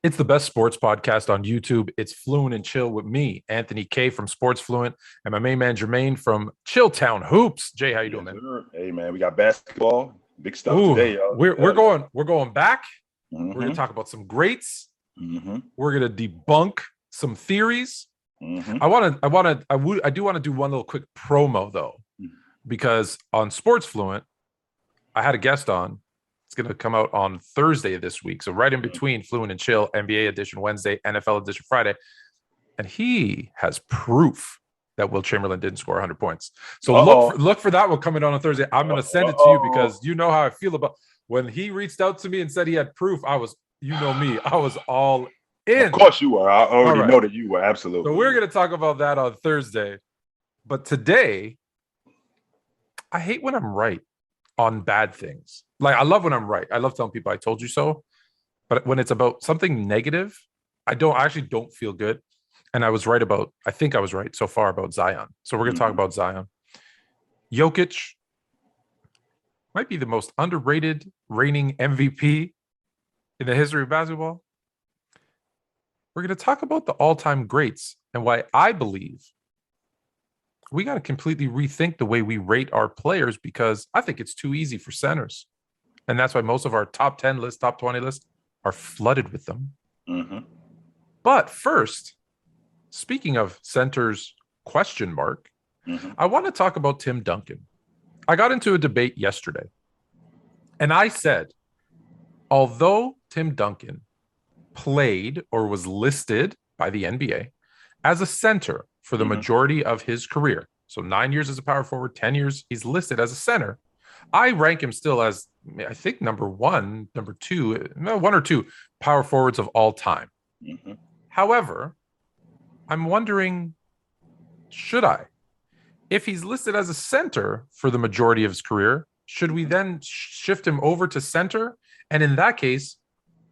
It's the best sports podcast on YouTube. It's Fluent and Chill with me, Anthony K from Sports Fluent, and my main man Jermaine from Chilltown Hoops. Jay, how you doing, man? Sir. Hey, man, we got basketball, big stuff Ooh, today, y'all. we're going back. Mm-hmm. We're gonna talk about some greats. Mm-hmm. We're gonna debunk some theories. Mm-hmm. I do want to do one little quick promo though, because on Sports Fluent, I had a guest on. It's going to come out on Thursday of this week. So right in between Fluent and Chill, NBA edition Wednesday, NFL edition Friday. And he has proof that Will Chamberlain didn't score 100 points. So look for that one coming on Thursday. I'm going to send it to you because you know how I feel about when he reached out to me and said he had proof. I was all in. Of course you were. I already know that you were. Absolutely. So we're going to talk about that on Thursday. But today, I hate when I'm right on bad things. Like, I love when I'm right. I love telling people I told you so. But when it's about something negative, I actually don't feel good. And I think I was right so far about Zion. So we're going to talk about Zion. Jokic might be the most underrated reigning MVP in the history of basketball. We're going to talk about the all-time greats and why I believe we got to completely rethink the way we rate our players, because I think it's too easy for centers. And that's why most of our top 10 lists, top 20 lists are flooded with them. Mm-hmm. But first, speaking of centers question mark, I want to talk about Tim Duncan. I got into a debate yesterday, and I said, although Tim Duncan played or was listed by the NBA as a center for the majority of his career, so 9 years as a power forward, 10 years he's listed as a center, I rank him still as, I think, one or two power forwards of all time. Mm-hmm. However, I'm wondering, should I? If he's listed as a center for the majority of his career, should we then shift him over to center? And in that case,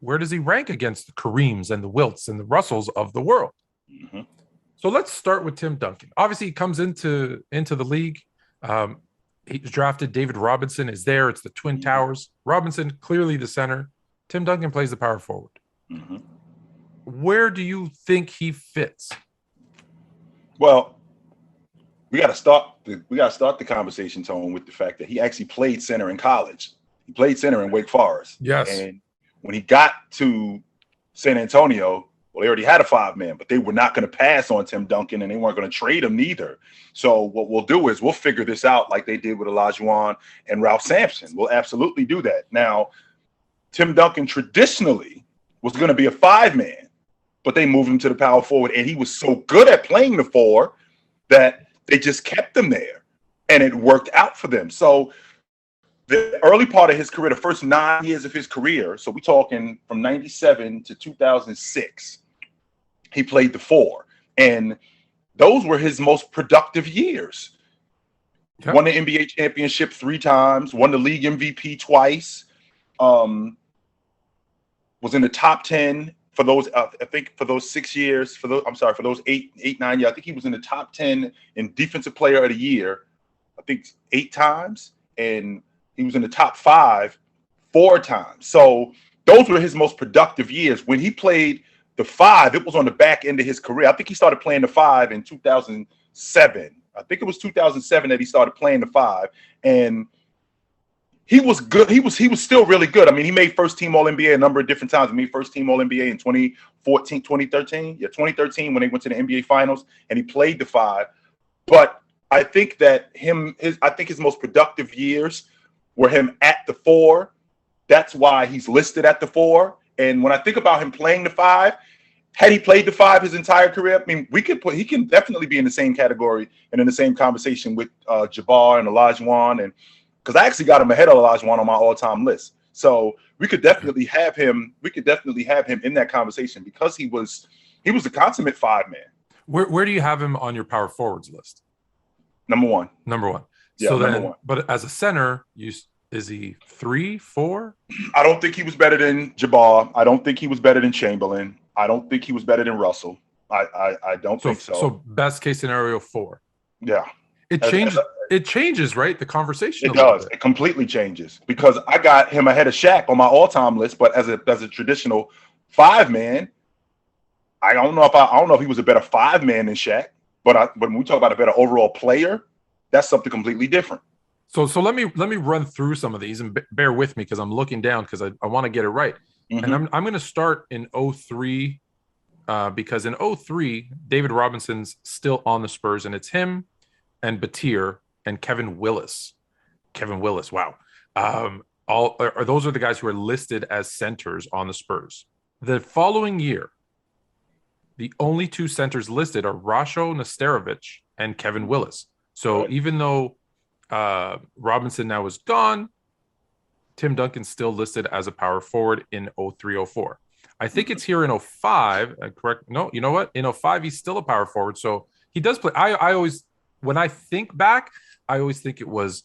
where does he rank against the Kareems and the Wilts and the Russells of the world? Mm-hmm. So let's start with Tim Duncan. Obviously, he comes into the league. He drafted. David Robinson is there. It's the Twin Towers. Robinson, clearly the center. Tim Duncan plays the power forward. Mm-hmm. Where do you think he fits? Well, we got to start the conversation, Tone, with the fact that he actually played center in college. He played center in Wake Forest. Yes. And when he got to San Antonio, well, they already had a 5-man, but they were not going to pass on Tim Duncan, and they weren't going to trade him neither. So what we'll do is we'll figure this out like they did with Olajuwon and Ralph Sampson. We'll absolutely do that. Now, Tim Duncan traditionally was going to be a 5-man, but they moved him to the power forward, and he was so good at playing the 4 that they just kept him there, and it worked out for them. So the early part of his career, the first 9 years of his career, so we're talking from 97 to 2006, he played the 4. And those were his most productive years. Okay. Won the NBA championship 3 times, won the league MVP twice, was in the top 10 for those, I think for those 6 years, for those 8, 9 years. I think he was in the top 10 in defensive player of the year, I think 8 times. And he was in the top 5 4 times. So those were his most productive years. When he played the 5, it was on the back end of his career. I think he started playing the 5 in 2007. I think it was 2007 that he started playing the 5. And he was good. He was still really good. I mean, he made first team All-NBA a number of different times. He made first team All-NBA in 2014, 2013. Yeah, 2013 when they went to the NBA Finals, and he played the 5. But I think that his most productive years were him at the 4. That's why he's listed at the 4. And when I think about him playing the 5, had he played the 5 his entire career, I mean, he can definitely be in the same category and in the same conversation with Jabbar and Olajuwon, and because I actually got him ahead of Olajuwon on my all-time list. So we could definitely have him. We could definitely have him in that conversation because he was a consummate 5-man. Where do you have him on your power forwards list? Number one. Yeah, so then, but as a center, is he 3, 4? I don't think he was better than Jabbar. I don't think he was better than Chamberlain. I don't think he was better than Russell. I don't think so. So best case scenario 4. Yeah. It changes, right? The conversation. It does. It completely changes because I got him ahead of Shaq on my all-time list, but as a traditional five man, I don't know if he was a better five man than Shaq, but when we talk about a better overall player, that's something completely different. So let me run through some of these and bear with me because I'm looking down because I want to get it right. And I'm going to start in 03 because in 03, David Robinson's still on the Spurs, and it's him and Batir and Kevin Willis. Wow. Those are the guys who are listed as centers on the Spurs. The following year, the only two centers listed are Rasho Nesterovic and Kevin Willis. So even though Robinson now is gone, Tim Duncan's still listed as a power forward in 03-04. I think it's here in 05. Correct? No, you know what? In 05, he's still a power forward. So he does play. I always, when I think back, I always think it was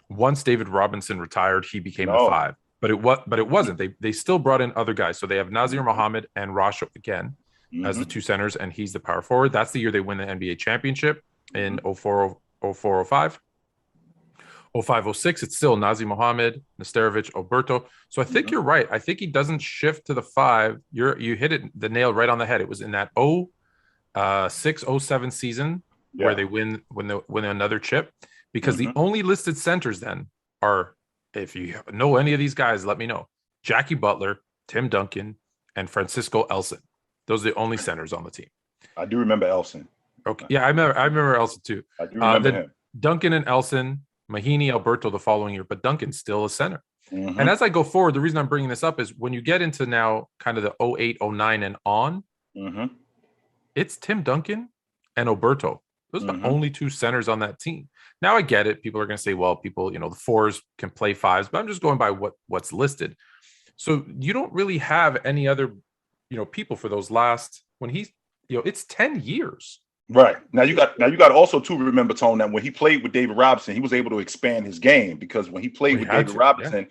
once David Robinson retired, he became a five. But it wasn't. They still brought in other guys. So they have Nazir Muhammad and Rasho again as the two centers, and he's the power forward. That's the year they win the NBA championship in 04-05. 05-06, it's still Nazir Muhammad, Nesterovic, Alberto. So I think you're right. I think he doesn't shift to the five. You hit the nail right on the head. It was in that 06-07 season where they win another chip, because the only listed centers then are, if you know any of these guys, let me know. Jackie Butler, Tim Duncan, and Francisco Elson. Those are the only centers on the team. I do remember Elson. Okay, yeah, I remember Elson too. I do remember him. Duncan and Elson, Mahiney, Alberto the following year, but Duncan's still a center. And as I go forward, the reason I'm bringing this up is when you get into now kind of the 08, 09 and on, it's Tim Duncan and Alberto. Those are the only two centers on that team. Now I get it. People are going to say, well, the fours can play fives, but I'm just going by what's listed. So you don't really have any other, people for those last, when he's, it's 10 years. Right. Now you got also to remember, Tone, that when he played with David Robinson, he was able to expand his game, because when he played with David Robinson,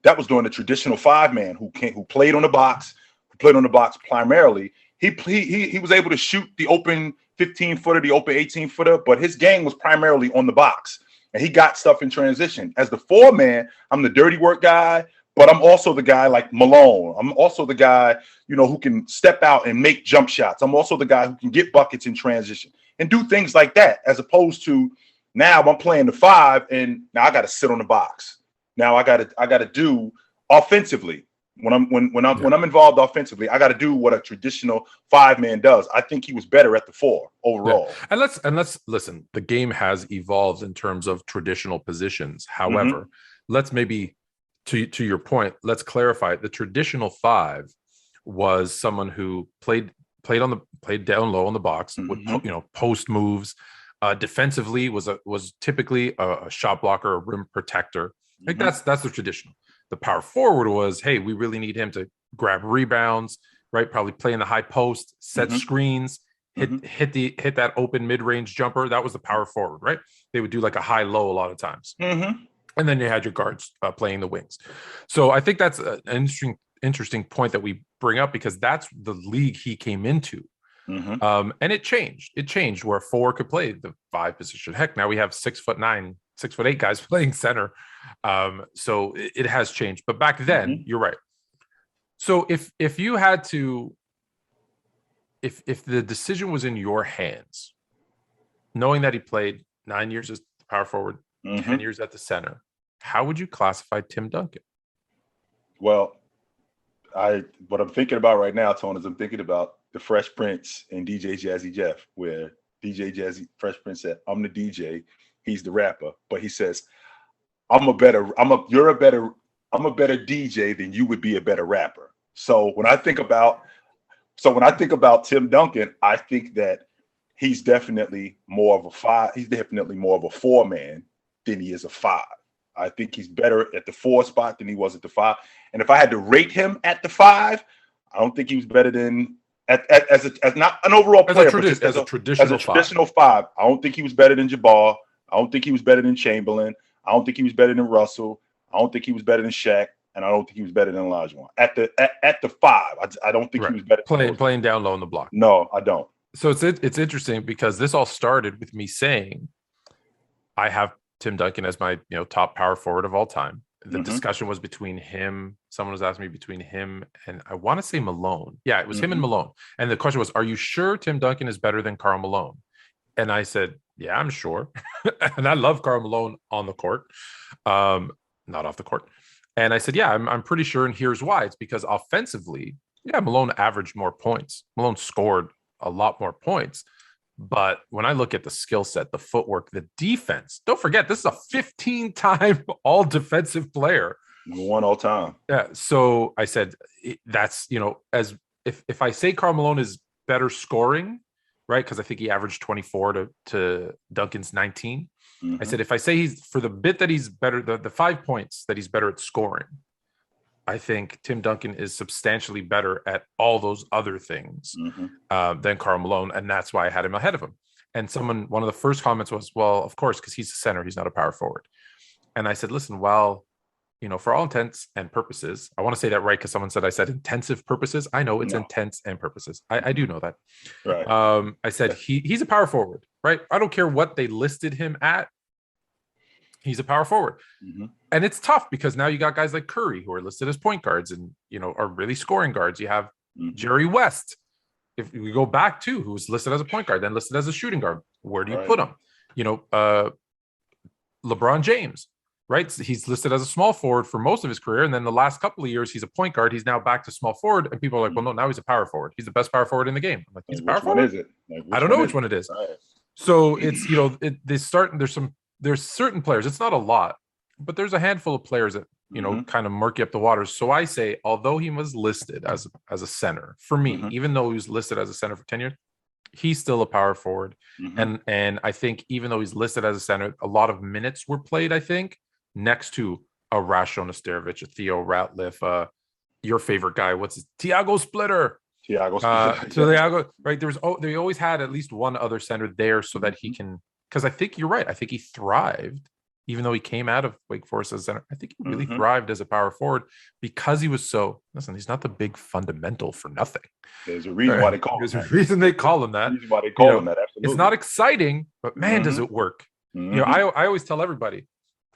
that was during the traditional five man who played on the box, primarily. He was able to shoot the open 15-footer, the open 18-footer, but his game was primarily on the box, and he got stuff in transition. As the four man, I'm the dirty work guy, but I'm also the guy like Malone. I'm also the guy, who can step out and make jump shots. I'm also the guy who can get buckets in transition and do things like that, as opposed to now I'm playing the five and now I got to sit on the box. Now I got to do offensively. When I'm involved offensively, I got to do what a traditional five man does. I think he was better at the four overall. Yeah. And let's listen. The game has evolved in terms of traditional positions. However, let's maybe to your point, let's clarify. The traditional five was someone who played down low on the box, would post moves. Defensively was typically a shot blocker, a rim protector. I think that's the traditional. The power forward was, hey, we really need him to grab rebounds, right? Probably play in the high post, set screens, hit that open mid-range jumper. That was the power forward, right? They would do like a high-low a lot of times. And then you had your guards playing the wings. So I think that's an interesting point that we bring up, because that's the league he came into. And it changed. It changed where four could play the five position. Heck, now we have 6'9", 6'8" guys playing center. So it has changed. But back then, you're right. So if you had to, if the decision was in your hands, knowing that he played 9 years as the power forward, 10 years at the center, how would you classify Tim Duncan? Well, what I'm thinking about right now, Tone, is I'm thinking about the Fresh Prince and DJ Jazzy Jeff, where Fresh Prince said, "I'm the DJ, he's the rapper," but he says, I'm a better DJ than you would be a better rapper. So when I think about Tim Duncan, I think that he's definitely more of a five. He's definitely more of a four man than he is a five. I think he's better at the four spot than he was at the five. And if I had to rate him at the five, I don't think he was better than as not an overall player, but just as a traditional five. I don't think he was better than Jabbar. I don't think he was better than Chamberlain. I don't think he was better than Russell. I don't think he was better than Shaq, and I don't think he was better than Olajuwon. At the five, I don't think he was better. Playing down low on the block. No, I don't. So it's interesting, because this all started with me saying I have Tim Duncan as my top power forward of all time. the discussion was between him. Someone was asking me between him and I want to say Malone. Yeah, it was him and Malone. And the question was, are you sure Tim Duncan is better than Karl Malone? And I said, yeah, I'm sure. And I love Karl Malone on the court, not off the court. And I said, yeah, I'm pretty sure. And here's why. It's because offensively, yeah, Malone averaged more points. Malone scored a lot more points. But when I look at the skill set, the footwork, the defense, don't forget, this is a 15-time all defensive player. One all time. Yeah. So I said, that's, as if I say Karl Malone is better scoring, right? Because I think he averaged 24 to Duncan's 19. I said, if I say he's for the bit that he's better, the 5 points that he's better at scoring, I think Tim Duncan is substantially better at all those other things than Karl Malone. And that's why I had him ahead of him. And one of the first comments was, well, of course, because he's a center, he's not a power forward. And I said, listen, well, for all intents and purposes, I want to say that right because someone said I said intensive purposes. I know it's intents and purposes. I do know that. Right. I said he's a power forward, right? I don't care what they listed him at. He's a power forward. And it's tough because now you got guys like Curry who are listed as point guards and, are really scoring guards. You have Jerry West, if we go back to who was listed as a point guard, then listed as a shooting guard. Where do you put him? LeBron James, right? He's listed as a small forward for most of his career. And then the last couple of years, he's a point guard. He's now back to small forward. And people are like, well, no, now he's a power forward. He's the best power forward in the game. I'm like, he's a power forward? Which one is it? I don't know which one it is. Right. So it's, there's certain players, it's not a lot, but there's a handful of players that, kind of murky up the waters. So I say, although he was listed as a center for me, even though he was listed as a center for 10 years, he's still a power forward. And I think even though he's listed as a center, a lot of minutes were played, I think, next to a Rasho Nesterovic, a Theo Ratliff, your favorite guy, what's his Tiago Splitter. Tiago, right? They always had at least one other center there so that he can, because I think you're right. I think he thrived, even though he came out of Wake Forest as a center. I think he really thrived as a power forward because he was he's not the big fundamental for nothing. There's a reason why they call him that. There's a reason they call him that. Reason why they call him that, absolutely. It's not exciting, but man, does it work. I always tell everybody,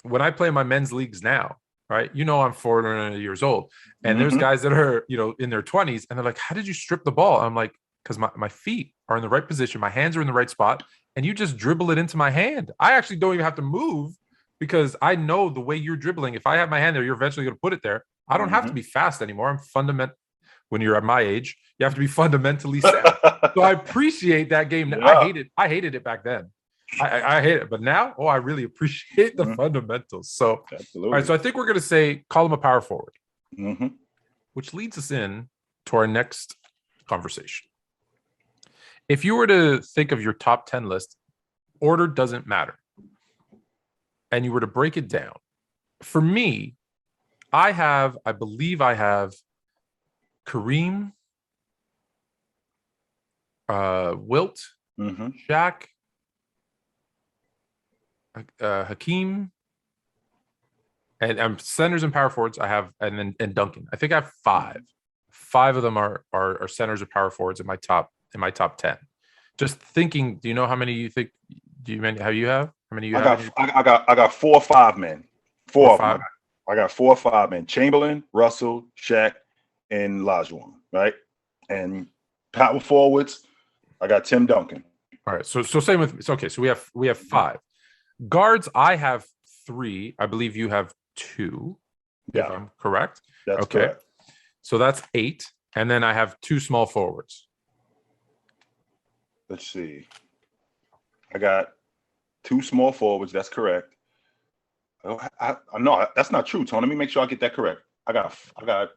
when I play my men's leagues now, right? I'm 400 years old. And there's guys that are, in their 20s and they're like, how did you strip the ball? I'm like, because my feet are in the right position. My hands are in the right spot. And you just dribble it into my hand. I actually don't even have to move because I know the way you're dribbling. If I have my hand there, you're eventually going to put it there. I don't have to be fast anymore. I'm fundamental. When you're at my age, you have to be fundamentally sound. So I appreciate that game. Yeah. I hated it back then. I hate it, but now, I really appreciate the fundamentals. So, absolutely. All right. So I think we're going to call him a power forward, which leads us in to our next conversation. If you were to think of your top 10 list, order doesn't matter. And you were to break it down. For me, I believe I have Kareem, Wilt, Shaq, Hakeem, and centers and power forwards. I have and Duncan. I think I have five. Five of them are centers or power forwards in my top 10. Just thinking, do you know how many you think? How you have? How many you have? I got 4 or 5 men. 4 or 5. I got 4 or 5 men: Chamberlain, Russell, Shaq, and Olajuwon. Right, and power forwards. I got Tim Duncan. All right, so same with me. So, okay, so we have 5 guards. I have 3. I believe you have 2. Yeah, if I'm correct. That's okay. Correct. So that's 8, and then I have 2 small forwards. Let's see. I got 2 small forwards. That's correct. No, that's not true, Tony. Let me make sure I get that correct. I got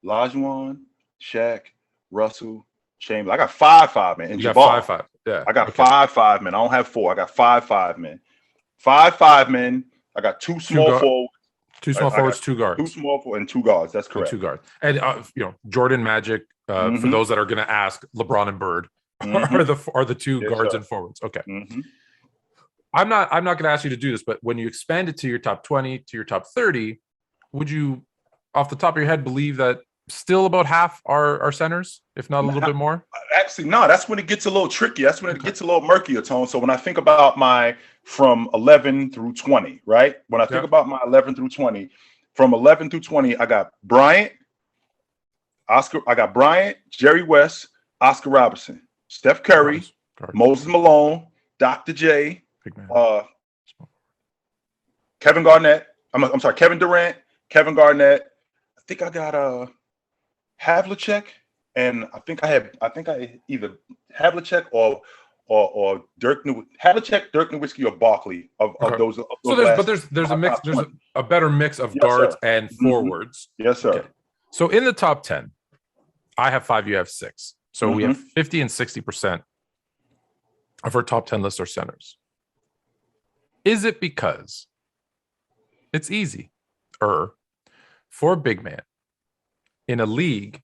Olajuwon, Shaq, Russell, Chamberlain. I got 5 men. You got 5. Yeah. I got 5 men. I don't have 4. I got 5 men. 5 men. I got 2 small forwards. 2 small forwards, 2 guards. 2 small forwards and 2 guards. That's correct. 2 guards. And Jordan, Magic. For those that are going to ask, LeBron and Bird are the 2 guards and forwards. Okay. I'm not going to ask you to do this, but when you expand it to your top 20, to your top 30, would you, off the top of your head, believe that still about half are centers, if not a little bit more. Actually, no, that's when it gets a little tricky. That's when it gets a little murkier, Tone. So when I think about my from 11 through 20, right? When I think about my 11 through 20, from 11 through 20, I got Bryant, Jerry West, Oscar Robertson, Steph Curry, Moses Malone, Dr. J, Kevin Garnett. I'm sorry, Kevin Durant, Kevin Garnett. I think I got Havlicek, and I think I either Havlicek or Dirk Nowitzki, or Barkley of those. So there's a mix. There's a better mix of guards and forwards. Yes, sir. Okay. So in the top 10, I have 5. You have 6. So we have 50 and 60% of our top 10 list are centers. Is it because it's easy for a big man in a league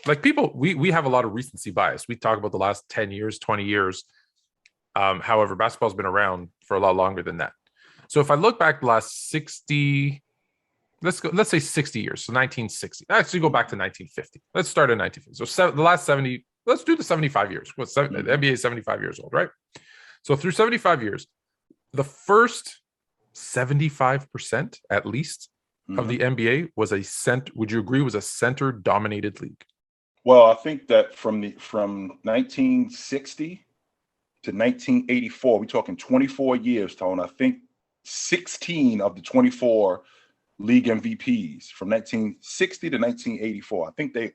like people? We have a lot of recency bias. We talk about the last 10 years, 20 years. However, basketball's been around for a lot longer than that. So if I look back the last 60, let's say 60 years, so 1960. Actually, go back to 1950. Let's start in 1950. So the last 70. Let's do the 75 years. The NBA is 75 years old, right? So through 75 years, the first 75% at least of the NBA was a center. Would you agree was a center-dominated league? Well, I think that from 1960 to 1984, we're talking 24 years, Tone. I think 16 of the 24 league MVPs from 1960 to 1984. I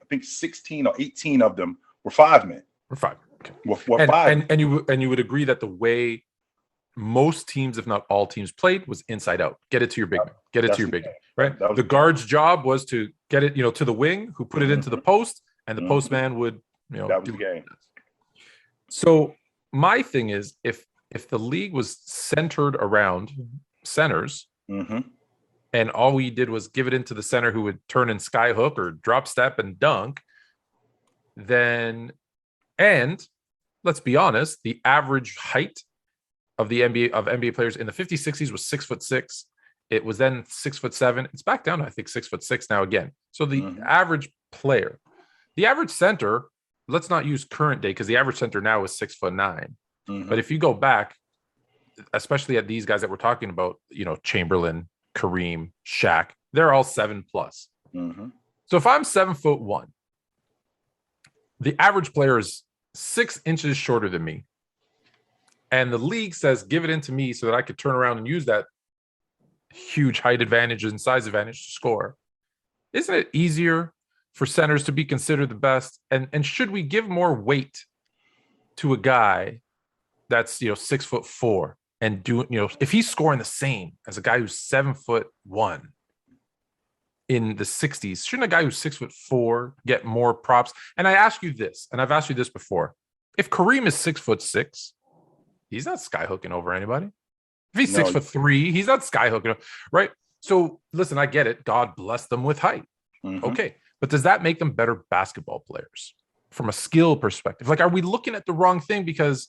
think 16 or 18 of them were 5 men. We're 5. Okay. We're 5. And you would agree that the way most teams, if not all teams, played was inside out. Get it to your big man. Get it to your big man. Right. The guard's job was to get it, to the wing, who put it into the post, and the postman would, that was the game. So my thing is, if the league was centered around centers, and all we did was give it into the center who would turn and sky hook or drop step and dunk, then, and let's be honest, the average height of the NBA players in the 50s, 60s was 6'6". It was then 6'7". It's back down to, I think, 6'6" now again. So the average player, the average center, let's not use current day because the average center now is 6'9". But if you go back, especially at these guys that we're talking about, Chamberlain, Kareem, Shaq, they're all 7+. So if I'm 7'1", the average player is 6 inches shorter than me, and the league says give it into me so that I could turn around and use that huge height advantage and size advantage to score. Isn't it easier for centers to be considered the best? And should we give more weight to a guy that's 6'4" and do if he's scoring the same as a guy who's 7'1" in the 60s? Shouldn't a guy who's 6'4" get more props? And I ask you this, and I've asked you this before: if Kareem is 6'6", he's not skyhooking over anybody. If he's 6'3", he's not skyhooking, right? So listen, I get it. God bless them with height. Okay, but does that make them better basketball players from a skill perspective? Like, are we looking at the wrong thing? Because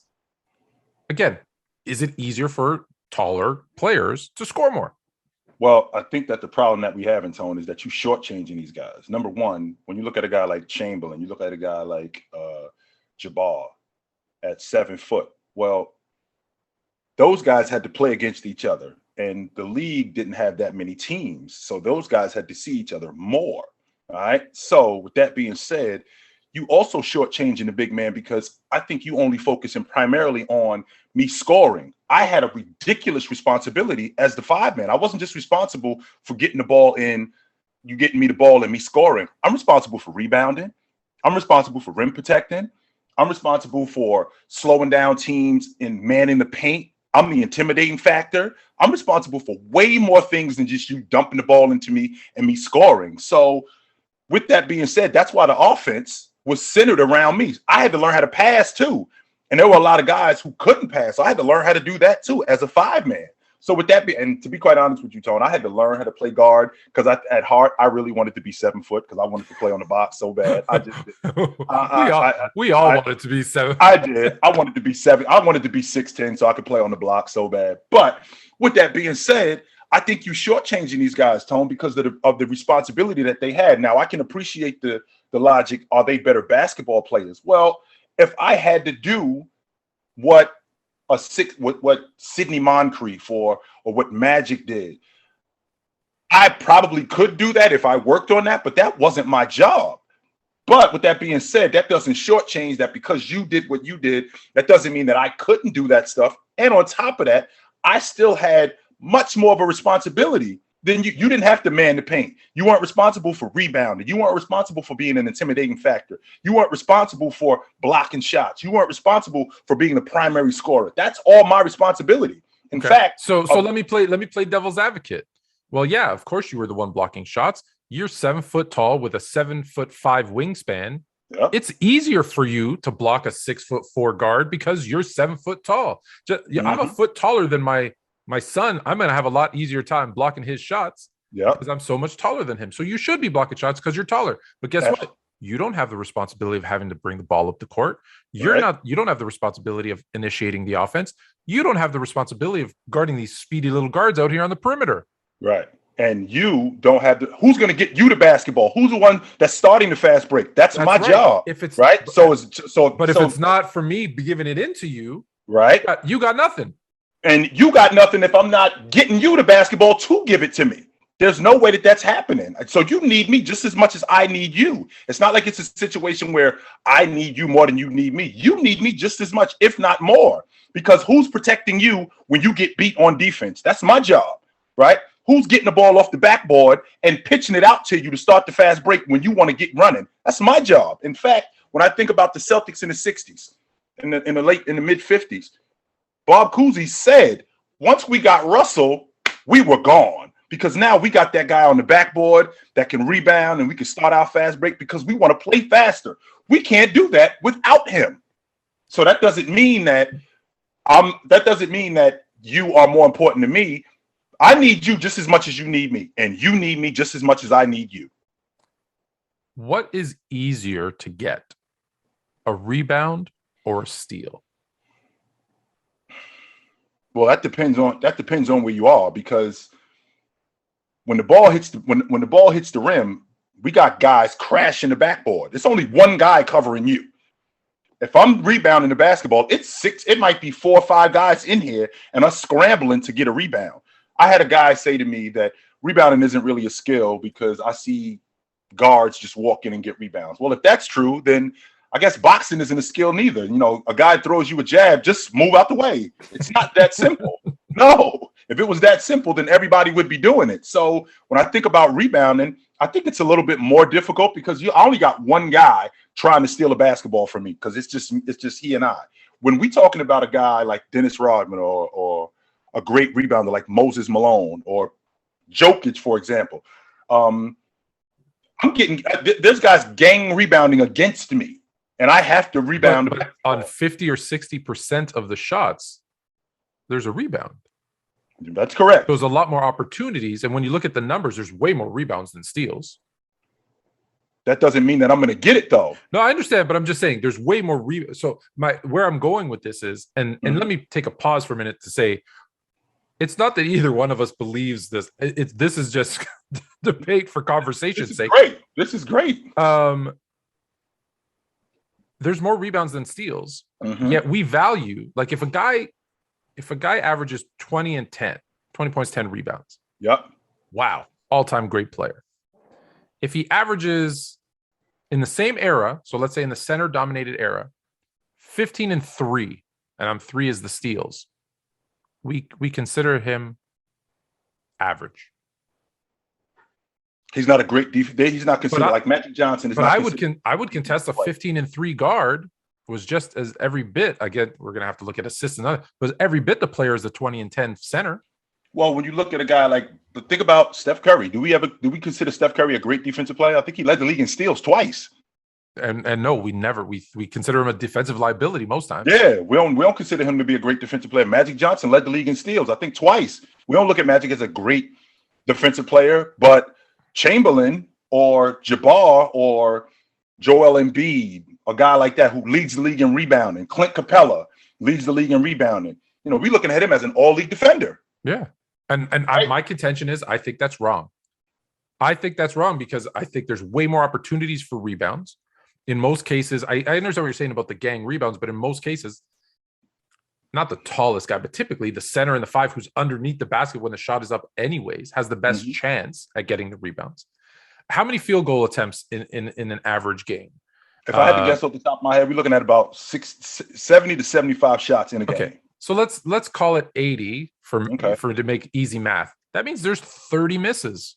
again, is it easier for taller players to score more? Well, I think that the problem that we have in Tone is that you're shortchanging these guys. Number one, when you look at a guy like Chamberlain, you look at a guy like Jabbar at 7 foot. Well, those guys had to play against each other, and the league didn't have that many teams. So those guys had to see each other more. All right. So with that being said, you also shortchanging the big man because I think you only focusing primarily on me scoring. I had a ridiculous responsibility as the 5 man. I wasn't just responsible for getting the ball in, you getting me the ball and me scoring. I'm responsible for rebounding. I'm responsible for rim protecting. I'm responsible for slowing down teams and manning the paint. I'm the intimidating factor. I'm responsible for way more things than just you dumping the ball into me and me scoring. So with that being said, that's why the offense was centered around me. I had to learn how to pass too. And there were a lot of guys who couldn't pass. So I had to learn how to do that too as a 5 man. So with that, and to be quite honest with you, Tone, I had to learn how to play guard because at heart, I really wanted to be 7 foot because I wanted to play on the box so bad. I just did. We all wanted to be 7. I did. I wanted to be 7. I wanted to be 6'10" so I could play on the block so bad. But with that being said, I think you're shortchanging these guys, Tone, because of the responsibility that they had. Now, I can appreciate the logic. Are they better basketball players? Well, if I had to do what what Sidney Moncrief or what Magic did, I probably could do that if I worked on that, but that wasn't my job. But with that being said, that doesn't shortchange that because you did what you did, that doesn't mean that I couldn't do that stuff. And on top of that, I still had much more of a responsibility than you. You didn't have to man the paint. You weren't responsible for rebounding. You weren't responsible for being an intimidating factor. You weren't responsible for blocking shots. You weren't responsible for being the primary scorer. That's all my responsibility. In fact, so let me play devil's advocate. Well, yeah, of course you were the one blocking shots. You're 7 foot tall with a 7'5" wingspan. Yep. It's easier for you to block a 6'4" guard because you're 7 foot tall. I'm a foot taller than my son. I'm going to have a lot easier time blocking his shots because I'm so much taller than him. So you should be blocking shots because you're taller. But guess what? You don't have the responsibility of having to bring the ball up the court. You don't have the responsibility of initiating the offense. You don't have the responsibility of guarding these speedy little guards out here on the perimeter. Right. And you don't have who's going to get you the basketball? Who's the one that's starting the fast break? That's my job. If it's right. But if it's not for me giving it into you, right, you got nothing. And you got nothing if I'm not getting you the basketball to give it to me. There's no way that that's happening. So you need me just as much as I need you. It's not like it's a situation where I need you more than you need me. You need me just as much, if not more, because who's protecting you when you get beat on defense? That's my job, right? Who's getting the ball off the backboard and pitching it out to you to start the fast break when you want to get running? That's my job. In fact, when I think about the Celtics in the 60s, in the mid 50s, Bob Cousy said, once we got Russell, we were gone because now we got that guy on the backboard that can rebound and we can start our fast break because we want to play faster. We can't do that without him. So that doesn't mean that you are more important to me. I need you just as much as you need me, and you need me just as much as I need you. What is easier to get, a rebound or a steal? Well, that depends on where you are, because when the ball hits the rim, we got guys crashing the backboard. It's only one guy covering you. If I'm rebounding the basketball, it might be 4 or 5 guys in here and us scrambling to get a rebound. I had a guy say to me that rebounding isn't really a skill because I see guards just walk in and get rebounds. Well, if that's true, then I guess boxing isn't a skill neither. You know, a guy throws you a jab, just move out the way. It's not that simple. No, if it was that simple, then everybody would be doing it. So when I think about rebounding, I think it's a little bit more difficult because I only got one guy trying to steal a basketball from me because it's just he and I. When we talking about a guy like Dennis Rodman or a great rebounder like Moses Malone or Jokic, for example. There's guys gang rebounding against me, and I have to rebound. But on 50 or 60% of the shots, there's a rebound. That's correct. There's a lot more opportunities, and when you look at the numbers, there's way more rebounds than steals. That doesn't mean that I'm going to get it, though. No, I understand, but I'm just saying there's way more. So where I'm going with this is, and let me take a pause for a minute to say, it's not that either one of us believes this. This is just debate for conversation's sake. Great. This is great. There's more rebounds than steals. Yet we value, like if a guy averages 20 and 10, 20 points, 10 rebounds. Yep. Wow. All-time great player. If he averages in the same era, so let's say in the center dominated era, 15 and 3, and 3 is the steals. We consider him average. He's not a great defense. He's not considered like Magic Johnson. But I would contest a 15 and 3 guard was just as every bit. Again, we're gonna have to look at assists and other, but every bit the player is the 20 and 10 center. Well, when you look at a guy but think about Steph Curry. Do we consider Steph Curry a great defensive player? I think he led the league in steals twice. And no, we consider him a defensive liability most times. Yeah, we don't consider him to be a great defensive player. Magic Johnson led the league in steals, I think twice. We don't look at Magic as a great defensive player, but Chamberlain or Jabbar or Joel Embiid, a guy like that who leads the league in rebounding, Clint Capella leads the league in rebounding. You know, we're looking at him as an all-league defender. Yeah. Right? My contention is I think that's wrong. I think that's wrong because I think there's way more opportunities for rebounds. In most cases, I understand what you're saying about the gang rebounds, but in most cases, not the tallest guy, but typically the center and the five who's underneath the basket when the shot is up anyways has the best chance at getting the rebounds. How many field goal attempts in an average game? If I had to guess off the top of my head, we're looking at about 70 to 75 shots in a game. Okay. So let's call it 80 for to make easy math. That means there's 30 misses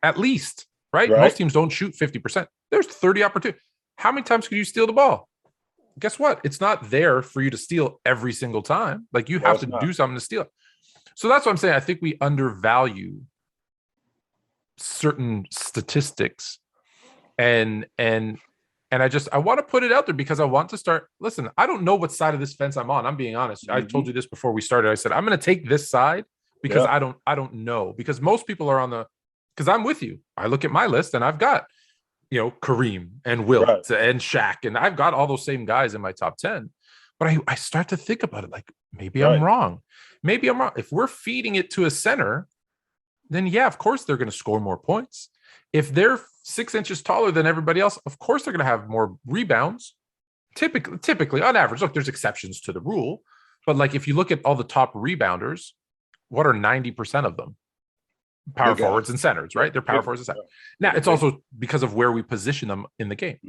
at least, right? Most teams don't shoot 50%. There's 30 opportunities. How many times could you steal the ball? Guess what? It's not there for you to steal every single time. Like you have to do something to steal it. So that's what I'm saying. I think we undervalue certain statistics, and I want to put it out there because I want to start. Listen, I don't know what side of this fence I'm on. I'm being honest. I told you this before we started. I said I'm going to take this side because I don't know, because most people are on the, because I'm with you. I look at my list and I've got, Kareem and Wilt and Shaq, and I've got all those same guys in my top 10. But I start to think about it like maybe I'm wrong. Maybe I'm wrong. If we're feeding it to a center, then yeah, of course they're going to score more points. If they're 6 inches taller than everybody else, of course they're going to have more rebounds. Typically, on average, look, there's exceptions to the rule, but like if you look at all the top rebounders, what are 90% of them? Power forwards and centers, right? They're power forwards and centers. Now, it's also because of where we position them in the game.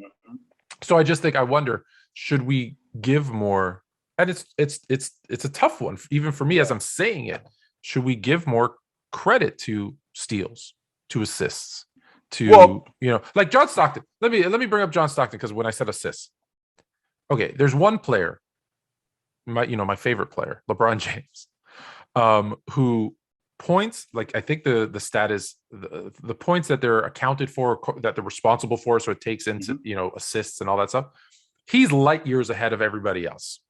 So I just think, I wonder, should we give more? And it's a tough one, even for me as I'm saying it. Should we give more credit to steals, to assists, to like John Stockton? Let me bring up John Stockton, because when I said assists, okay, there's one player, my favorite player, LeBron James, who points, like I think the stat is the points that they're accounted for, that they're responsible for, so it takes into assists and all that stuff. He's light years ahead of everybody else,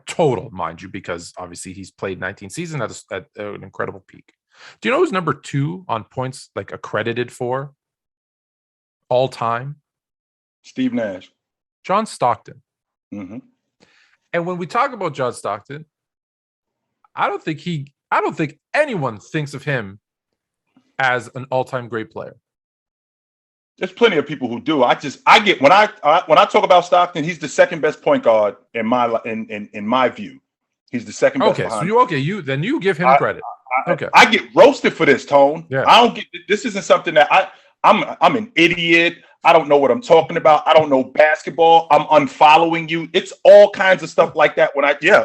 total, mind you, because obviously he's played 19 seasons at an incredible peak. Do you know who's number 2 on points, like accredited for all time? Steve Nash. John Stockton. And when we talk about John Stockton, I don't think anyone thinks of him as an all-time great player. There's plenty of people who do. I get when I talk about Stockton, he's the second best point guard in my view. He's the second best. Okay, so you give him credit. I get roasted for this, Tone. Yeah. I don't get this. Isn't something that I'm an idiot. I don't know what I'm talking about. I don't know basketball. I'm unfollowing you. It's all kinds of stuff like that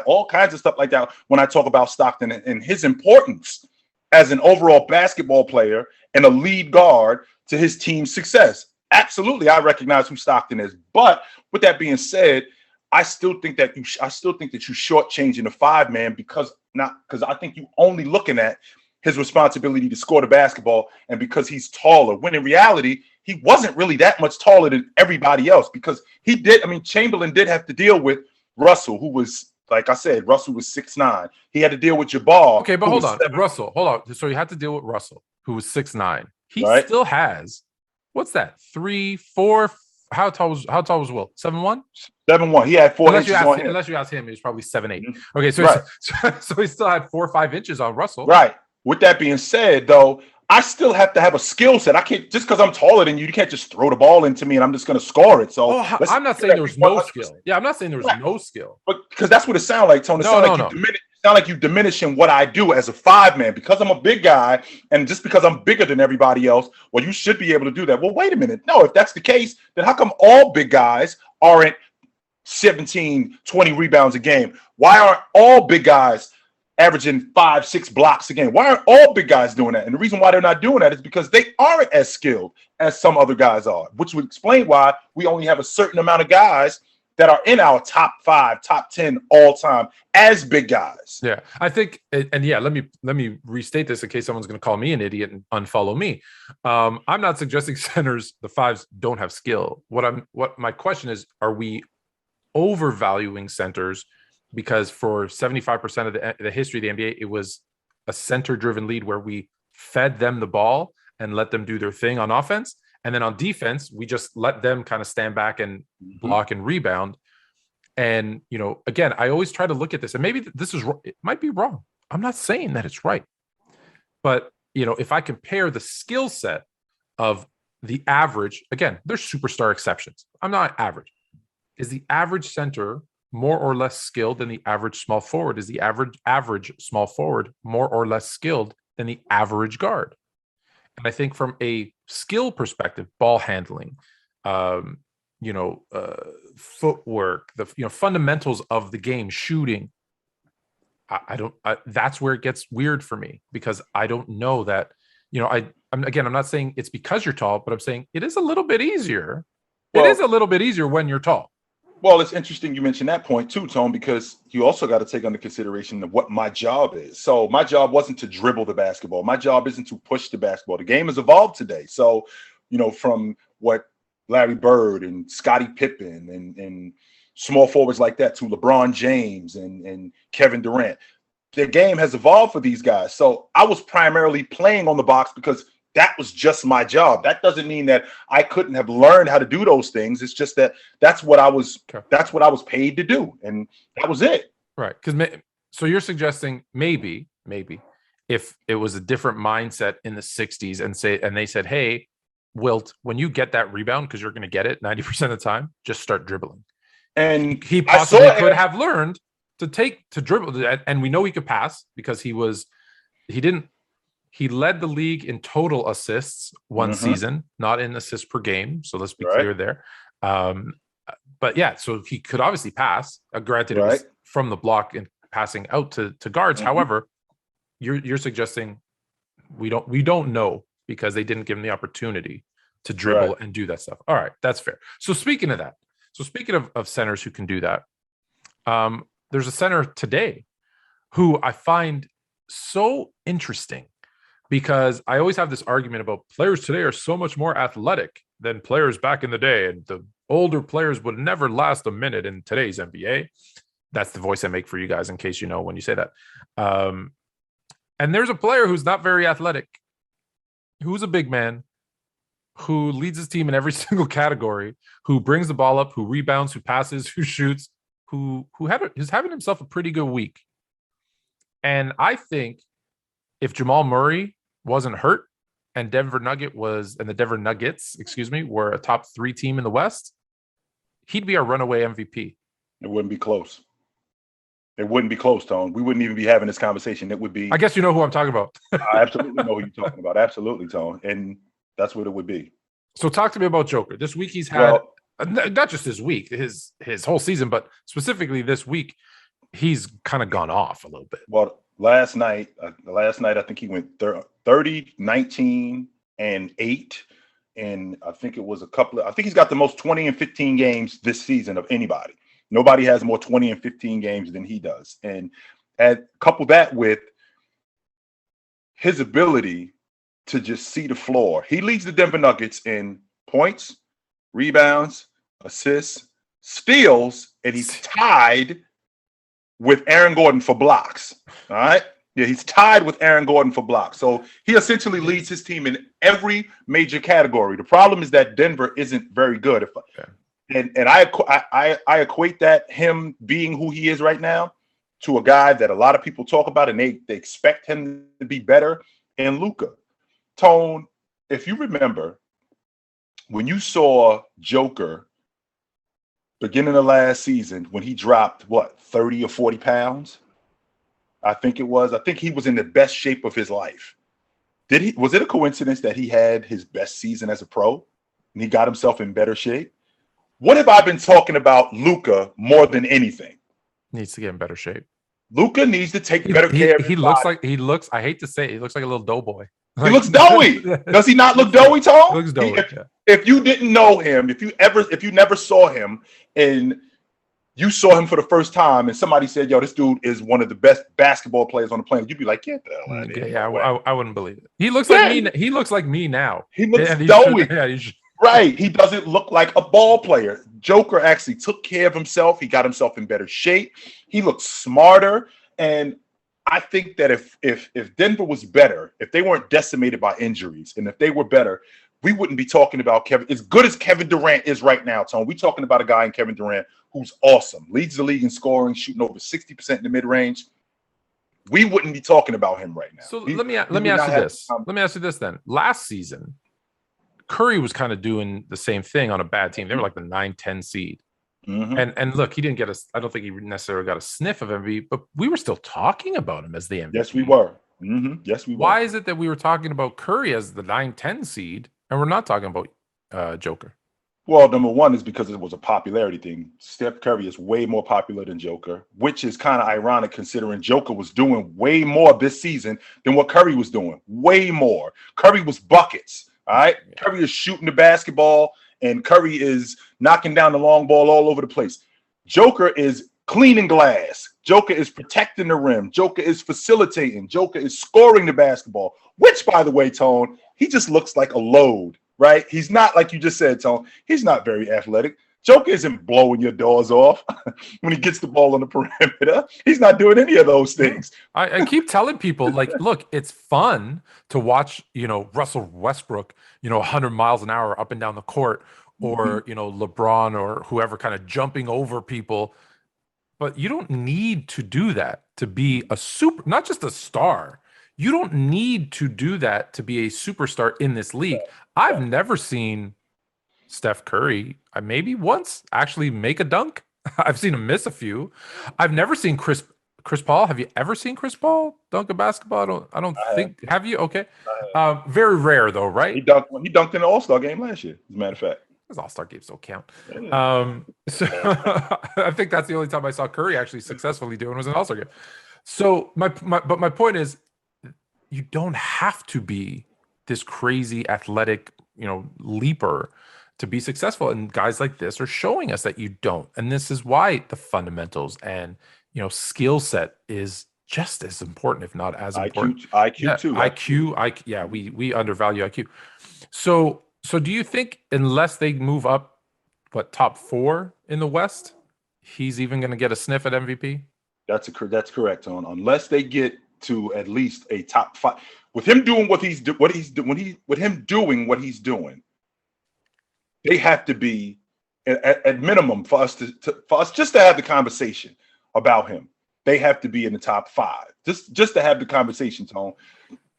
all kinds of stuff like that when I talk about Stockton and his importance as an overall basketball player and a lead guard to his team's success. Absolutely, I recognize who Stockton is. But with that being said, I still think that you shortchanging the 5-man because I think you only looking at his responsibility to score the basketball and because he's taller, when in reality he wasn't really that much taller than everybody else, because Chamberlain did have to deal with Russell, who was, like I said, Russell was 6'9". He had to deal with Jabbar. Okay, but hold on. Russell, hold on. So you had to deal with Russell, who was 6'9". He still has, what's that? 3, 4. How tall was Will? 7'1"? 7'1". He had 4 inches on him. Unless you ask him, he was probably 7'8". Okay, so he still had 4 or 5 inches on Russell. Right. With that being said, though, I still have to have a skill set. I can't, just because I'm taller than you can't just throw the ball into me and I'm just going to score it. So I'm not saying there was no skill. Yeah, I'm not saying there was no skill. But because that's what it sounds like, Tony. It sounds like you diminishing what I do as a 5-man because I'm a big guy, and just because I'm bigger than everybody else, well, you should be able to do that. Well, wait a minute. No, if that's the case, then how come all big guys aren't 17, 20 rebounds a game? Why aren't all big guys averaging 5, 6 blocks a game? Why aren't all big guys doing that? And the reason why they're not doing that is because they aren't as skilled as some other guys are, which would explain why we only have a certain amount of guys that are in our top 5, top 10 all time as big guys. Yeah, I think, and yeah, let me restate this in case someone's going to call me an idiot and unfollow me. I'm not suggesting centers, the 5s, don't have skill. What my question is, are we overvaluing centers? Because for 75% of the history of the NBA, it was a center-driven lead where we fed them the ball and let them do their thing on offense. And then on defense, we just let them kind of stand back and block and rebound. And, again, I always try to look at this, and maybe it might be wrong. I'm not saying that it's right. But, if I compare the skill set of the average, again, there's superstar exceptions. I'm not average. Is the average center more or less skilled than the average small forward? Is the average small forward more or less skilled than the average guard? And I think from a skill perspective, ball handling, footwork, the fundamentals of the game, shooting, that's where it gets weird for me, because I don't know that, I'm not saying it's because you're tall, but I'm saying it is a little bit easier. It is a little bit easier when you're tall. Well, it's interesting you mentioned that point too, Tone, because you also got to take under consideration of what my job is. So my job wasn't to dribble the basketball. My job isn't to push the basketball. The game has evolved today. So, from what Larry Bird and Scottie Pippen and small forwards like that to LeBron James and Kevin Durant, the game has evolved for these guys. So I was primarily playing on the box because that was just my job. That doesn't mean that I couldn't have learned how to do those things. It's just that that's what I was paid to do, and that was it. Right. So you're suggesting maybe if it was a different mindset in the 60s and they said, hey, Wilt, when you get that rebound, because you're going to get it 90% of the time, just start dribbling. And he possibly could have learned to dribble, and we know he could pass because he led the league in total assists one season, not in assists per game. So let's be clear there. But yeah, so he could obviously pass. Granted, it was from the block and passing out to guards. However, you're suggesting we don't know because they didn't give him the opportunity to dribble and do that stuff. All right, that's fair. So speaking of that, of centers who can do that, there's a center today who I find so interesting, because I always have this argument about players today are so much more athletic than players back in the day, and the older players would never last a minute in today's NBA. That's the voice I make for you guys in case you know when you say that. And there's a player who's not very athletic, who's a big man, who leads his team in every single category, who brings the ball up, who rebounds, who passes, who shoots, who's having himself a pretty good week. And I think if Jamal Murray wasn't hurt and the Denver Nuggets, were a top 3 team in the West, he'd be our runaway MVP. It wouldn't be close. It wouldn't be close, Tone. We wouldn't even be having this conversation. It would be. I guess you know who I'm talking about. I absolutely know who you're talking about. Absolutely, Tone. And that's what it would be. So talk to me about Joker. This week he's had, not just this week, his whole season, but specifically this week, he's kind of gone off a little bit. Well, last night, I think he went 30, 19, and 8. And I think it was I think he's got the most 20 and 15 games this season of anybody. Nobody has more 20 and 15 games than he does. And couple that with his ability to just see the floor. He leads the Denver Nuggets in points, rebounds, assists, steals, and he's tied with Aaron Gordon for blocks. All right? Yeah, he's tied with Aaron Gordon for blocks. So he essentially leads his team in every major category. The problem is that Denver isn't very good. And I equate that him being who he is right now to a guy that a lot of people talk about and they expect him to be better, and Luka. Tone, if you remember, when you saw Joker beginning of last season, when he dropped 30 or 40 pounds, I think he was in the best shape of his life. Was it a coincidence that he had his best season as a pro and he got himself in better shape? What have I been talking about Luka more than anything? Needs to get in better shape. Luka needs to take better care of his body. I hate to say it, he looks like a little doughboy. He looks doughy. Does he not look doughy, Tom? He looks doughy. If you didn't know him, if you never saw him and you saw him for the first time and somebody said, yo, this dude is one of the best basketball players on the planet, you'd be like, get the hell out of here. Yeah, I wouldn't believe it. He looks like me. He looks like me now. He looks doughy. Right. He doesn't look like a ball player. Joker actually took care of himself. He got himself in better shape. He looks smarter. And I think that if Denver was better, if they weren't decimated by injuries, and if they were better, we wouldn't be talking about Kevin. As good as Kevin Durant is right now, Tone, we're talking about a guy in Kevin Durant who's awesome. Leads the league in scoring, shooting over 60% in the mid-range. we wouldn't be talking about him right now. So let me ask you this. Let me ask you this then. Last season, Curry was kind of doing the same thing on a bad team. They were like the 9-10 seed. And look, he didn't get I don't think he necessarily got a sniff of MVP, but we were still talking about him as the MVP. Yes, we were. Yes, we were. Why is it that we were talking about Curry as the 9-10 seed and we're not talking about Joker? Well, number one is because it was a popularity thing. Steph Curry is way more popular than Joker, which is kind of ironic considering Joker was doing way more this season than what Curry was doing. Way more. Curry was buckets. All right. Yeah. Curry is shooting the basketball and Curry is knocking down the long ball all over the place. Joker is cleaning glass. Joker is protecting the rim. Joker is facilitating. Joker is scoring the basketball, which, by the way, Tone, he just looks like a load. Right? He's not, like you just said, Tone, he's not very athletic. Joker isn't blowing your doors off when he gets the ball on the perimeter. He's not doing any of those things. I keep telling people, like, look, it's fun to watch, Russell Westbrook, 100 miles an hour up and down the court, or, LeBron or whoever kind of jumping over people. But you don't need to do that to be not just a star. You don't need to do that to be a superstar in this league. I've never seen Steph Curry, maybe once, actually make a dunk. I've seen him miss a few. I've never seen Chris Paul. Have you ever seen Chris Paul dunk a basketball? I don't think. Have you? Okay. Very rare though, right? He dunked in the All-Star game last year, as a matter of fact. His All-Star games don't count. So I think that's the only time I saw Curry actually successfully do it was an All-Star game. So my point is, you don't have to be this crazy athletic, leaper to be successful. And guys like this are showing us that you don't. And this is why the fundamentals and, skill set is just as important, if not as important. IQ too. We undervalue IQ. So do you think unless they move up, top 4 in the West, he's even going to get a sniff at MVP? That's correct, Tone. Unless they get to at least a top 5, with him doing what he's doing, they have to be at minimum for us just to have the conversation about him. They have to be in the top 5, just to have the conversation, Tone.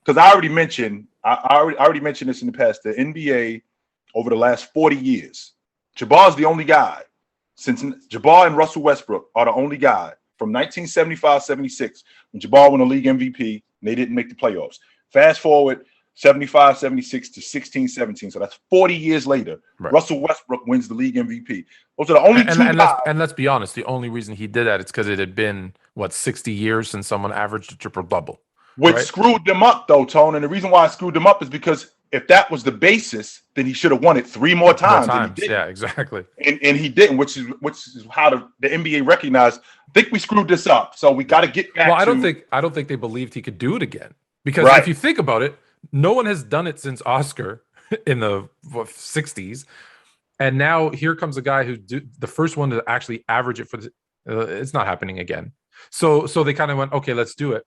Because I already mentioned this in the past. The NBA over the last 40 years, Jabbar's the only guy. Since Jabbar and Russell Westbrook are the only guy from 1975-76 when Jabbar won the league MVP and they didn't make the playoffs. Fast forward 75-76 to 16-17. So that's 40 years later. Right. Russell Westbrook wins the league MVP. Those are the only two guys. And let's be honest, the only reason he did that is because it had been, 60 years since someone averaged a triple-double. Which screwed them up, though, Tone. And the reason why I screwed them up is because if that was the basis, then he should have won it 3 more times. Yeah, exactly. And he didn't, which is how the NBA recognized. I think we screwed this up, so we got to get back. Well, I don't think they believed he could do it again, because if you think about it, no one has done it since Oscar in the 60s, and now here comes a guy who's the first one to actually average it for the. It's not happening again. So they kind of went, okay, let's do it,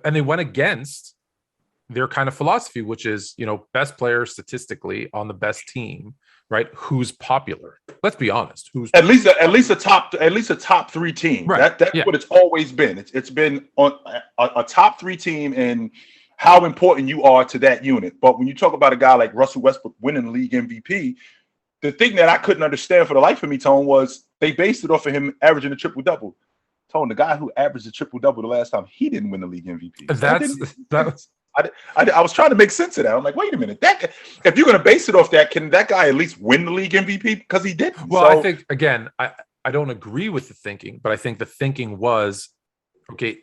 and they went against their kind of philosophy, which is, best player statistically on the best team, right? Who's popular? Let's be honest. Who's at least a top 3 team. Right. That's what it's always been. It's been on a top 3 team and how important you are to that unit. But when you talk about a guy like Russell Westbrook winning the league MVP, the thing that I couldn't understand for the life of me, Tone, was they based it off of him averaging a triple-double. Tone, the guy who averaged a triple-double the last time, he didn't win the league MVP. I was trying to make sense of that. I'm like, wait a minute. If you're going to base it off that, can that guy at least win the league MVP? Because he didn't. Well, I think, again, I don't agree with the thinking, but I think the thinking was, okay,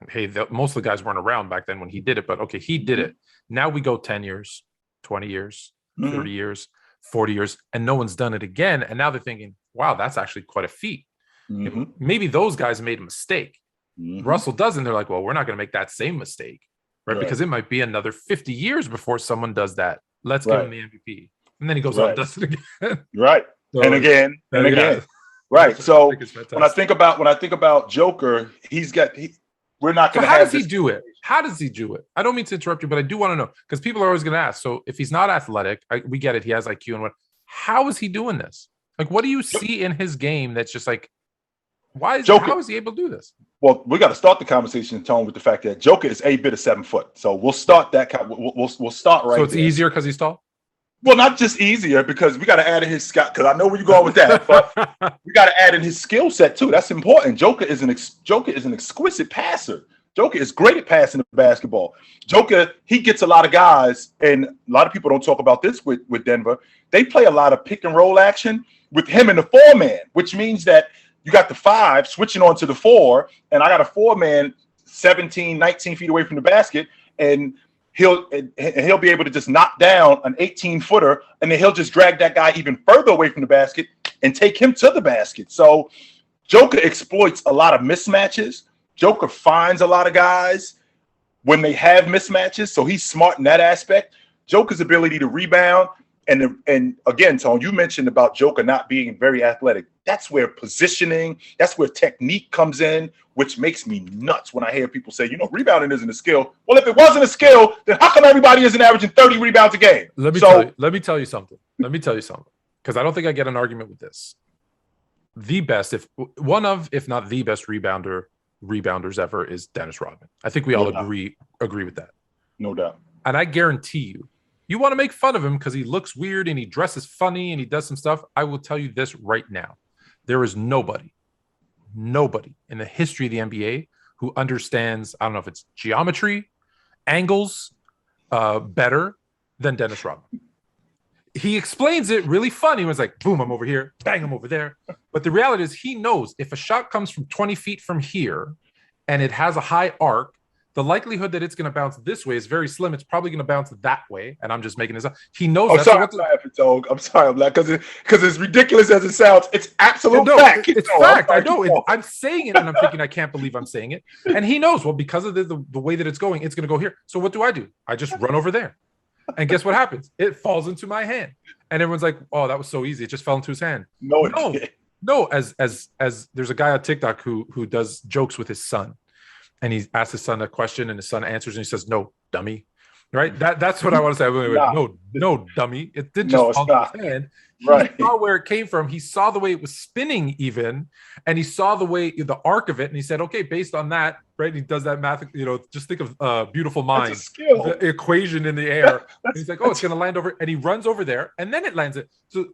hey, most of the guys weren't around back then when he did it, but okay, he did it. Now we go 10 years, 20 years, 30 years, 40 years, and no one's done it again. And now they're thinking, wow, that's actually quite a feat. Maybe those guys made a mistake. Russell doesn't. They're like, well, we're not going to make that same mistake. Right, because it might be another 50 years before someone does that. Let's give him the MVP, and then he goes out and does it again. Right, so, and again. Right. So when I think about Joker, we're not going to. How does he do it? How does he do it? I don't mean to interrupt you, but I do want to know, because people are always going to ask. So if he's not athletic, we get it. He has IQ and what? How is he doing this? Like, what do you see in his game that's just like, How is he able to do this? Well, we got to start the conversation, Tone, with the fact that Joker is a bit of 7 foot. So we'll start that. We'll start right. So it's easier because he's tall. Well, not just easier, because we got to add in his Scott. Because I know where you're going with that, but we got to add in his skill set too. That's important. Joker is an exquisite passer. Joker is great at passing the basketball. Joker, he gets a lot of guys, and a lot of people don't talk about this with Denver. They play a lot of pick and roll action with him in the 4-man, which means that you got the 5 switching on to the 4, and I got a 4-man 17, 19 feet away from the basket, and he'll be able to just knock down an 18-footer, and then he'll just drag that guy even further away from the basket and take him to the basket. So Joker exploits a lot of mismatches. Joker finds a lot of guys when they have mismatches, so he's smart in that aspect. Joker's ability to rebound, and again, Tone, you mentioned about Joker not being very athletic. That's where positioning, that's where technique comes in, which makes me nuts when I hear people say, rebounding isn't a skill. Well, if it wasn't a skill, then how come everybody isn't averaging 30 rebounds a game? Let me tell you something, because I don't think I get an argument with this. The best, if not the best rebounders ever is Dennis Rodman. I think we all agree with that. No doubt. And I guarantee you want to make fun of him because he looks weird and he dresses funny and he does some stuff. I will tell you this right now. There is nobody in the history of the NBA who understands, I don't know if it's geometry, angles, better than Dennis Rodman. He explains it really funny. He was like, boom, I'm over here. Bang, I'm over there. But the reality is he knows if a shot comes from 20 feet from here and it has a high arc, the likelihood that it's going to bounce this way is very slim. It's probably going to bounce that way. And I'm just making this up. He knows that. I'm sorry, I'm laughing because as ridiculous as it sounds, it's absolute fact. It's fact. I know. I'm saying it and I'm thinking, I can't believe I'm saying it. And he knows, well, because of the way that it's going to go here. So what do? I just run over there. And guess what happens? It falls into my hand. And everyone's like, oh, that was so easy. It just fell into his hand. No. As there's a guy on TikTok who does jokes with his son. And he asks his son a question and his son answers and he says, no, dummy. Right? That's what I want to say. No, dummy. It didn't just fall into his hand. Right. He saw where it came from. He saw the way it was spinning even. And he saw the arc of it. And he said, okay, based on that, right? He does that math, just think of Beautiful Mind. That's a skill. The equation in the air. He's like, oh, it's going to land over. And he runs over there and then it lands it. So,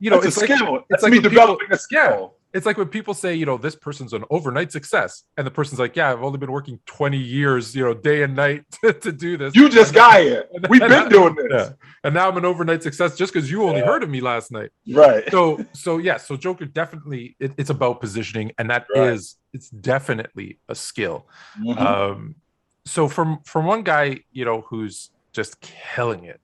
it's a skill. It's like me developing a skill. Yeah. It's like when people say, this person's an overnight success. And the person's like, yeah, I've only been working 20 years, day and night to do this. You just got here. We've been doing this. Yeah. And now I'm an overnight success just because you only heard of me last night. Right. So Joker definitely, it's about positioning. And that it's definitely a skill. Mm-hmm. So from one guy, who's just killing it,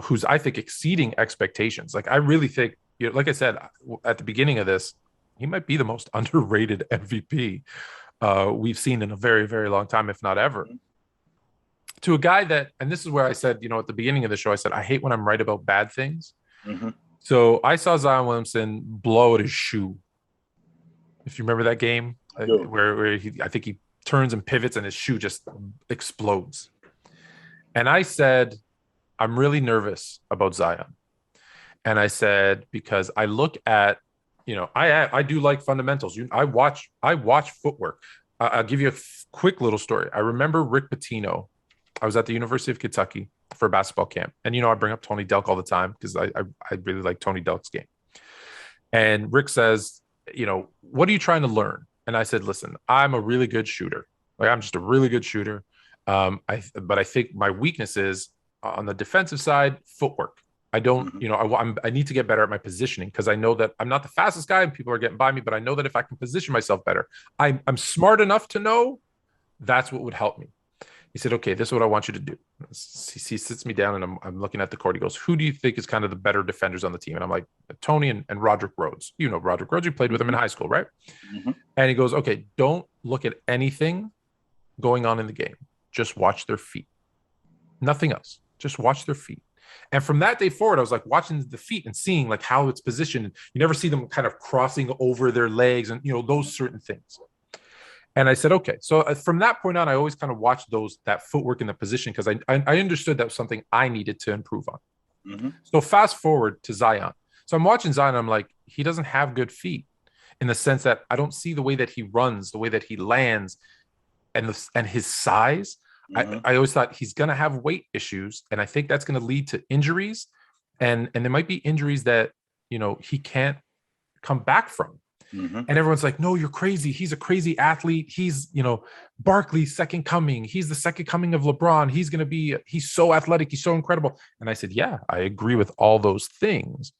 who's, I think, exceeding expectations. Like, I really think, like I said at the beginning of this, he might be the most underrated MVP we've seen in a very, very long time, if not ever. To a guy that, and this is where I said, at the beginning of the show, I said, I hate when I'm right about bad things. Mm-hmm. So I saw Zion Williamson blow at his shoe. If you remember that game where I think he turns and pivots and his shoe just explodes. And I said, I'm really nervous about Zion. And I said, because I look at, I do like fundamentals. I watch footwork. I'll give you a quick little story. I remember Rick Pitino. I was at the University of Kentucky for a basketball camp. And, I bring up Tony Delk all the time because I really like Tony Delk's game. And Rick says, what are you trying to learn? And I said, listen, I'm a really good shooter. Like, I'm just a really good shooter. But I think my weakness is on the defensive side, footwork. I don't, I need to get better at my positioning because I know that I'm not the fastest guy and people are getting by me, but I know that if I can position myself better, I'm smart enough to know that's what would help me. He said, okay, this is what I want you to do. He sits me down and I'm looking at the court. He goes, who do you think is kind of the better defenders on the team? And I'm like, Tony and Roderick Rhodes. Roderick Rhodes, you played with him in high school, right? Mm-hmm. And he goes, okay, don't look at anything going on in the game. Just watch their feet. Nothing else. Just watch their feet. And from that day forward, I was like watching the feet and seeing like how it's positioned. You never see them kind of crossing over their legs and, those certain things. And I said, okay. So from that point on, I always kind of watched that footwork in the position because I understood that was something I needed to improve on. Mm-hmm. So fast forward to Zion. So I'm watching Zion. I'm like, he doesn't have good feet. in the sense that I don't see the way that he runs, the way that he lands, and his size. I always thought he's going to have weight issues, and I think that's going to lead to injuries, and there might be injuries that he can't come back from. And everyone's like, no, you're crazy. He's a crazy athlete. He's, Barkley's second coming. He's the second coming of LeBron. He's so athletic. He's so incredible. And I said, yeah, I agree with all those things.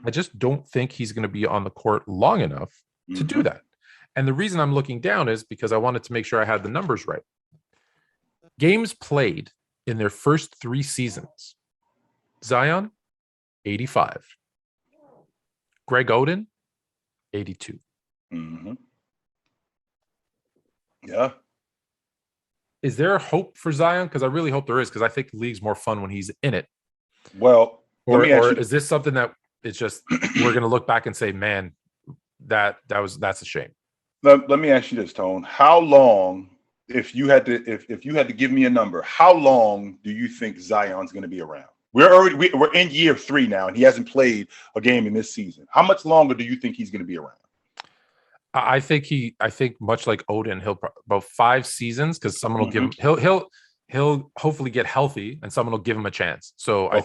I just don't think he's going to be on the court long enough to do that. And the reason I'm looking down is because I wanted to make sure I had the numbers right. Games played in their first 3 seasons. Zion, 85. Greg Oden, 82. Yeah. Is there hope for Zion? Because I really hope there is, because I think the league's more fun when he's in it. Well, or is this something that it's just we're going to look back and say, man, that's a shame. Let me ask you this, Tone. How long, if you had to give me a number, how long do you think Zion's going to be around? We're in year 3 now, and he hasn't played a game in this season. How much longer do you think he's going to be around? I think much like Odin, he'll about 5 seasons, because someone will give him. He'll hopefully get healthy, and someone will give him a chance. So I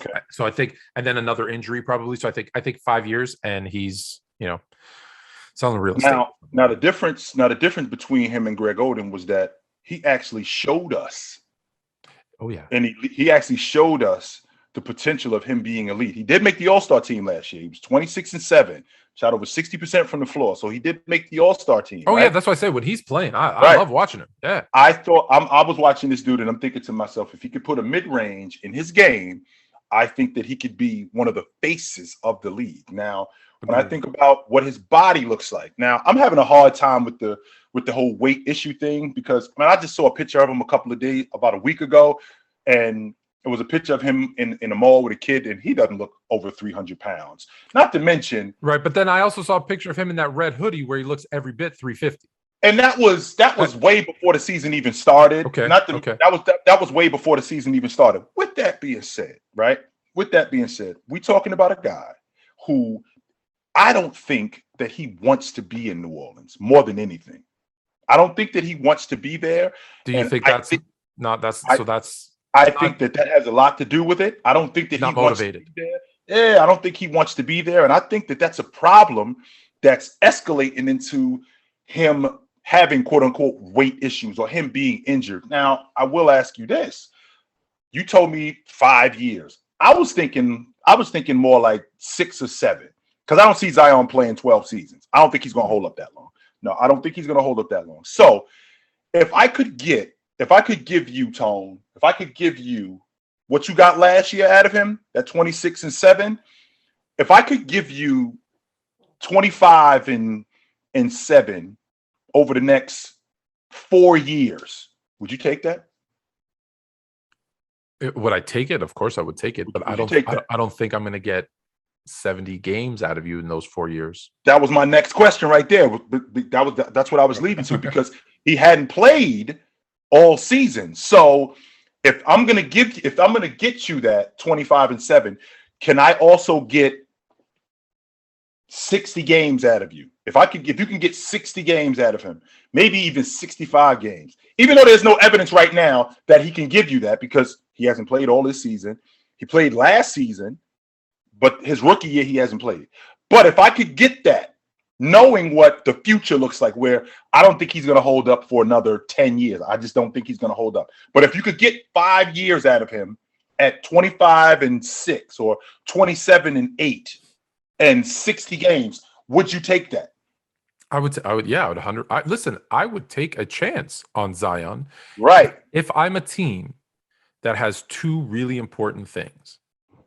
think, and then another injury probably. So I think 5 years, and he's selling real estate. Now the difference between him and Greg Oden was that he actually showed us. Oh yeah, and he actually showed us the potential of him being elite. He did make the All-Star team last year. He was 26-7, shot over 60% from the floor. So he did make the All-Star team. Oh, right? Yeah, that's why I say when he's playing, I love watching him. Yeah. I was watching this dude, and I'm thinking to myself, if he could put a mid-range in his game, I think that he could be one of the faces of the league. Now, when I think about what his body looks like, now I'm having a hard time with the whole weight issue thing, because I just saw a picture of him about a week ago, and it was a picture of him in a mall with a kid, and he doesn't look over 300 pounds. Not to mention, right? But then I also saw a picture of him in that red hoodie where he looks every bit 350. And that was way before the season even started. Okay. That was way before the season even started. With that being said, we talking about a guy who I don't think that he wants to be in New Orleans more than anything. I don't think that he wants to be there. Do you think I think that has a lot to do with it. I don't think that he wants to be there. Yeah, I don't think he wants to be there. And I think that that's a problem that's escalating into him having quote unquote weight issues or him being injured. Now, I will ask you this. You told me 5 years. I was thinking more like 6 or 7, because I don't see Zion playing 12 seasons. I don't think he's going to hold up that long. No, I don't think he's going to hold up that long. So if I could give you, Tone, if I could give you what you got last year out of him, that 26-7, if I could give you 25-7 over the next 4 years, would you take that? Would I take it? Of course I would take it, but I don't think I'm going to get 70 games out of you in those 4 years. That was my next question right there. That's what I was leading to, because he hadn't played all season. So if I'm going to get you that 25-7, can I also get 60 games out of you? If you can get 60 games out of him, maybe even 65 games, even though there's no evidence right now that he can give you that, because he hasn't played all this season. He played last season, but his rookie year, he hasn't played. But if I could get that, knowing what the future looks like, where I don't think he's going to hold up for another 10 years. I just don't think he's going to hold up. But if you could get 5 years out of him at 25-6 or 27-8 and 60 games, would you take that? I would 100. Listen, I would take a chance on Zion. Right. If I'm a team that has 2 really important things,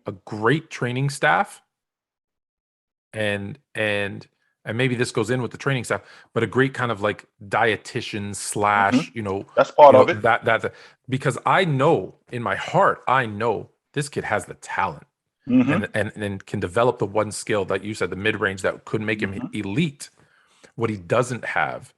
a great training staff and maybe this goes in with the training staff, but a great kind of like dietitian / that's part of it. That because I know in my heart, I know this kid has the talent and can develop the one skill that you said, the mid-range, that could make him elite. What he doesn't have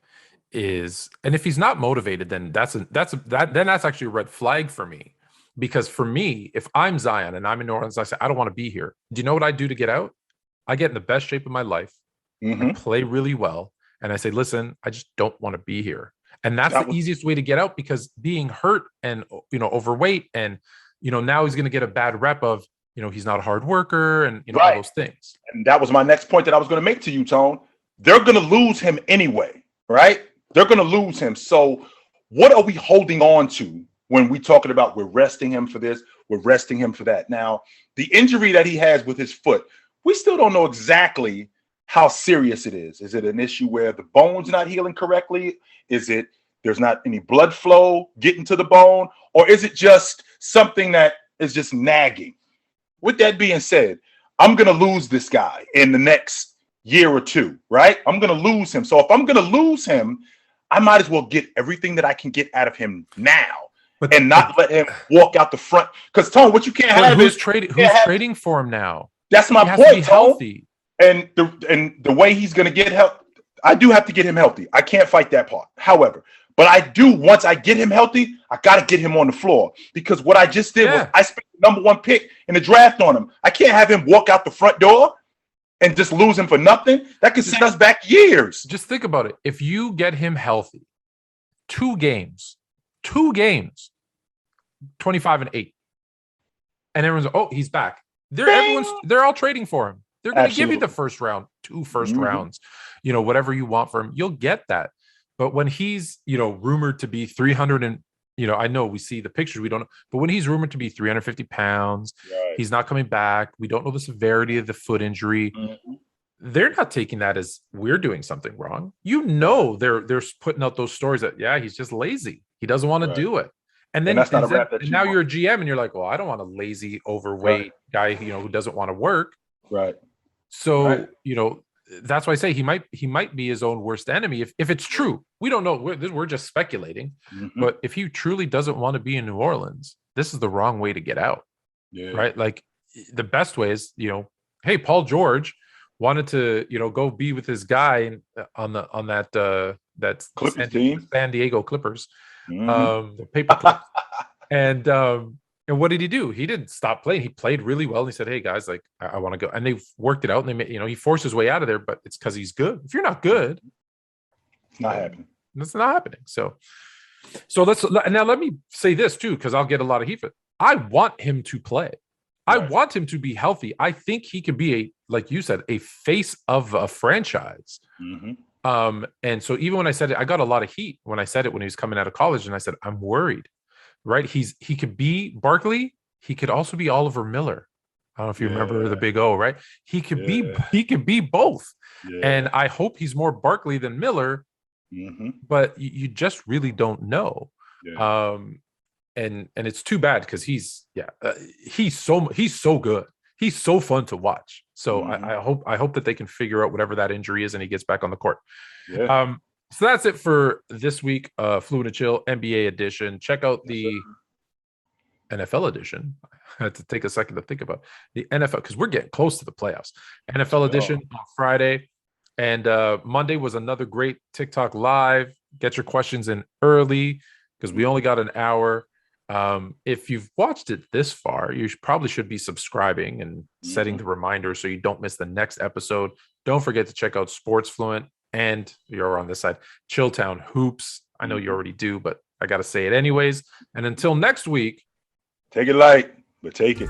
is, and if he's not motivated, then that's actually a red flag for me. Because for me, if I'm Zion and I'm in New Orleans, I say, I don't want to be here. Do you know what I do to get out? I get in the best shape of my life. I play really well, and I say, listen, I just don't want to be here. And that's the easiest way to get out, because being hurt and, overweight, and, now he's going to get a bad rep of, he's not a hard worker, and, all those things. And that was my next point that I was going to make to you, Tone. They're going to lose him anyway, right? They're going to lose him. So what are we holding on to when we talking about we're resting him for this, we're resting him for that? Now, the injury that he has with his foot, we still don't know exactly how serious it is. Is it an issue where the bone's not healing correctly? Is it there's not any blood flow getting to the bone? Or is it just something that is just nagging? With that being said, I'm going to lose this guy in the next year or two, right? I'm going to lose him. So if I'm going to lose him, I might as well get everything that I can get out of him now, and not let him walk out the front. Because, Tone, what you can't have who's is trading for him now? That's my point, healthy. And the way he's going to get help, I do have to get him healthy. I can't fight that part. However, but I do, once I get him healthy, I got to get him on the floor, because what I just did was I spent the #1 pick in the draft on him. I can't have him walk out the front door and just lose him for nothing. That could set us back years. Just think about it. If you get him healthy, 2 games, 25-8, and everyone's he's back. They're all trading for him. They're going to give you the first round, 2 first rounds, whatever you want for him. You'll get that. But when he's, rumored to be 300 and, I know we see the pictures, we don't know, but when he's rumored to be 350 pounds, he's not coming back. We don't know the severity of the foot injury. They're not taking that as we're doing something wrong. They're putting out those stories that, he's just lazy. He doesn't want to do it. And then that's not a rap that now you're a GM and you're like, well, I don't want a lazy, overweight guy, who doesn't want to work. Right. So, that's why I say he might be his own worst enemy if it's true. We don't know. We're just speculating. But if he truly doesn't want to be in New Orleans, this is the wrong way to get out. Right? Like, the best way is, hey, Paul George wanted to, go be with his guy on that Clippers team, San Diego Clippers, the paper clips. And what did he do? He didn't stop playing. He played really well. And he said, hey, guys, like, I want to go. And they worked it out. And they made, he forced his way out of there, but it's because he's good. If you're not good, it's not happening. It's not happening. So let me say this too, because I'll get a lot of heat for it. I want him to play. I want him to be healthy. I think he could be like you said, a face of a franchise. And so even when I said it, I got a lot of heat when I said it when he was coming out of college. And I said, I'm worried. Right, he could be Barkley. He could also be Oliver Miller. I don't know if you remember the Big O. Right, he could be both. And I hope he's more Barkley than Miller. But you just really don't know. And it's too bad because he's so good. He's so fun to watch. So I hope that they can figure out whatever that injury is and he gets back on the court. So that's it for this week, Fluid and Chill NBA edition. Check out the NFL edition. I had to take a second to think about the NFL because we're getting close to the playoffs. NFL edition on Friday. And Monday was another great TikTok live. Get your questions in early because we only got an hour. If you've watched it this far, you probably should be subscribing and setting the reminder so you don't miss the next episode. Don't forget to check out Sports Fluent. And you're on this side, Chilltown Hoops. I know you already do, but I got to say it anyways. And until next week, take it light, but take it.